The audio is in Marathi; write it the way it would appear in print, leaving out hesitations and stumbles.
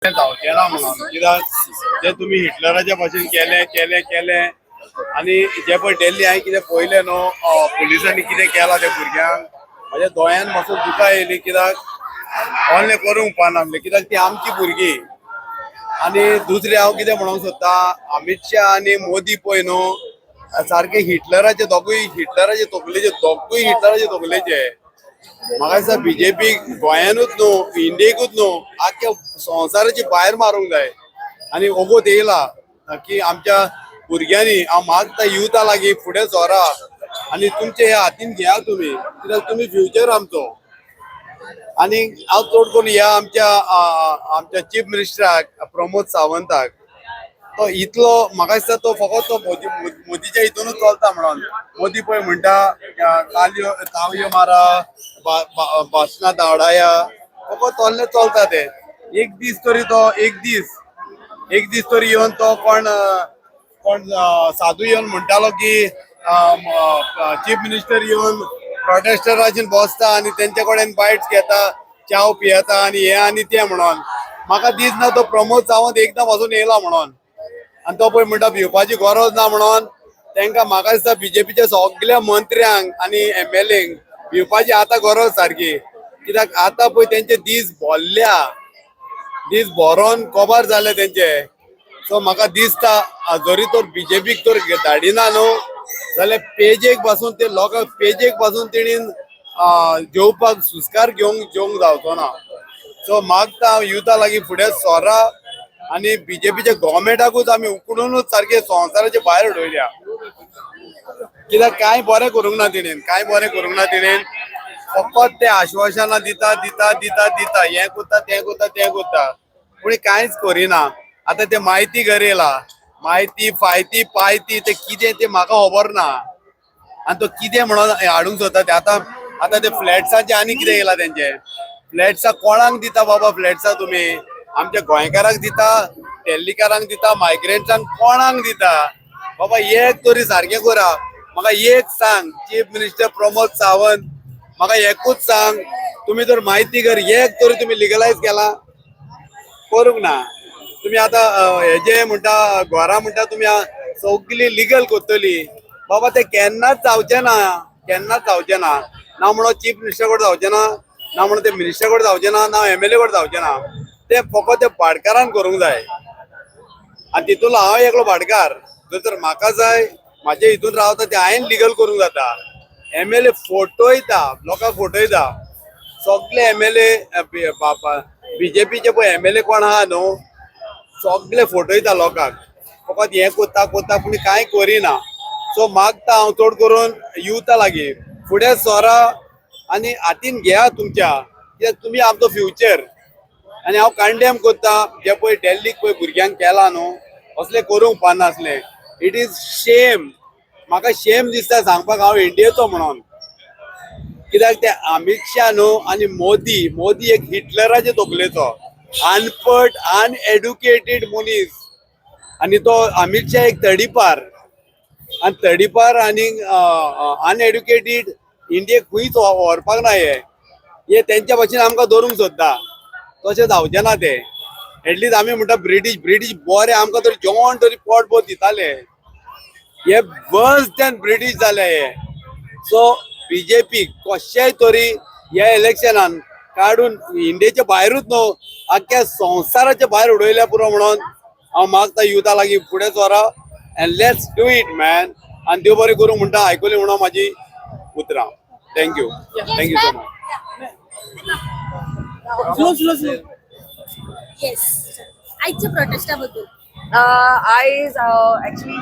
जावचे ना म्हणून कित्याक जे तुम्ही हिटलराच्या भाशेन केले केले केले आणि जे पळय डेल्ली हांवें कितें पळयलें न्हू पुलिसांनी कितें केलां त्या भुरग्यांक म्हाज्या दोळ्यान मातसो दुकां येयली कित्याक ऑनलायन करूंक पानासलें कित्याक ती आमची भुरगीं आणि दुसरी हांव कितें म्हणूंक सोदता अमित शाह आनी मोदी पळय न्हू सारखे हिटलराचे हिटलराचे तकलेचे म्हाका दिसता बीजेपी गोंयानूच न्हू इंडियेकूच न्हू आख्या संवसाराची भायर मारूंक जाय आनी ओगोत येयला की आमच्या भुरग्यांनी हांव मागता युथा लागीं फुडें सरा आनी तुमचे हे हातीन घेया तुमी कित्याक तुमी फ्युचर आमचो आनी हांव चड करून ह्या आमच्या चीफ मिनिस्टराक प्रमोद सावंताक तो इतलो म्हाका दिसता तो फकत तो मोदीच्या हितूनच चलता म्हणून मोदी पळय म्हणटा तावयो मारा भाशणां धांवडाया फकत तोल्ले चलता ते एक दीस तरी येवन तो कोण साधू येवन म्हणटालो की चीफ मिनिस्टर येवन प्रोटेस्टरांचेर बसता आनी तेंचे कडेन बायट्स घेता चाव पियेता आनी हे आनी ते म्हणून म्हाका दिसना तो प्रमोद सावंत एकदम वचून येयला म्हणून आनी तो पळय म्हणटा भिवपाची गरज ना म्हणून तांकां म्हाका दिसता बीजेपीच्या सगळ्या मंत्र्यांक आनी MLAंक भिवपाची आतां गरज सारकी कित्याक आतां पळय तेंचे दीस भरोन कबार जाले तेंचे सो म्हाका दिसता जरी तर बीजेपीक तर धाडिना न्हू जाल्यार पेजेक पासून ते लोकांक पेजेक पासून तेणीन जेवपाक सुस्कार जेवंक जावचो ना सो मागता हांव युथा लागीं फुडें सरा आनी बीजेपीच्या गव्हर्मेंटाकूच आमी उकडूनूच सारखे संवसाराच्या भायर उडयल्या कित्याक कांय बरें करूंक ना तेणेन फकत ते आश्वासनां दिता हें कोत्ता तें कोत्ता पूण कांयच करिना आतां ते म्हायती घर येयला म्हायती फायती पायती ते कितें ते म्हाका खबर ना आनी तो कितें म्हणून हाडूंक सोदता ते आतां ते फ्लॅट्साचे आनी कितें येयला तेंचे फ्लॅट्सां कोणाक दिता बाबा फ्लॅट्सां तुमी आमच्या गोंयकारांक दिता दिल्लीकारांक दिता मायग्रेंट्सांक कोणाक दिता बाबा एक तरी सारकें करा म्हाका एक सांग चीफ मिनिस्टर प्रमोद सावंत म्हाका एकूच सांग तुमी जर म्हायती घर एक तरी तुमी लिगलायज केला करूंक ना तुमी आतां हे जे म्हणटा घरा म्हणटा तुमी सगळी लिगल करतली बाबा ते केन्नाच जावचें ना ना म्हणून चीफ मिनिस्टर कडेन जावचें ना म्हणून ते मिनिस्टर कडेन जावचें ना MLA कडेन जावचें ना ते फकत ते भाटकारान करूंक जाय आनी तितूंतलो हांव एकलो भाटकार जर म्हाका जाय म्हाजे हितून रावता ते हांवें लिगल करूंक जाता MLA फटयता लोकांक फटयता सगळे MLA बीजेपीचे पळय MLA कोण आहा न्हू सगळे फटयता लोकांक फकत हें कोत्ता पूण कांय करिना सो मागता हांव चड करून युथा लागीं फुडें सरा आनी हातीन घेया तुमच्या कित्याक तुमी आमचो फ्युचर आनी हांव कंडेम कोत्ता जे पळय डेल्लीक पळय भुरग्यांक केला न्हू असलें करूंक पानासलें इट इज शेम म्हाका शेम दिसता सांगपाक हांव इंडियेचो म्हणून कित्याक ते अमित शाह न्हू आनी मोदी एक हिटलराचे तकलेचो अनपट अनएड्युकेटेड मनीस आनी तो अमित शाह एक तडीपार आनी अनएड्युकेटेड इंडियेक खंयच व्हरपाक ना हे तेंच्या भाशेन आमकां धरूंक सोदता तशें जावचें ना ते एटलीस्ट आमी म्हणटा ब्रिटीश बरें आमकां तरी जेवण तरी पोटभर दिताले हे वर्स दॅन ब्रिटीश जाले हे सो बीजेपी कशेंय तरी ह्या इलेक्शनान काडून इंडियेच्या भायरूच न्हू आख्या संवसाराच्या भायर उडयल्या पुरो म्हणून हांव मागता युथा लागीं फुडें सरा end let's do it man आनी देव बरें करूं म्हणटा आयकली म्हणून म्हाजी उतरां थँक्यू सो मच येस आजच्या प्रोटेस्टाबद्दल I actually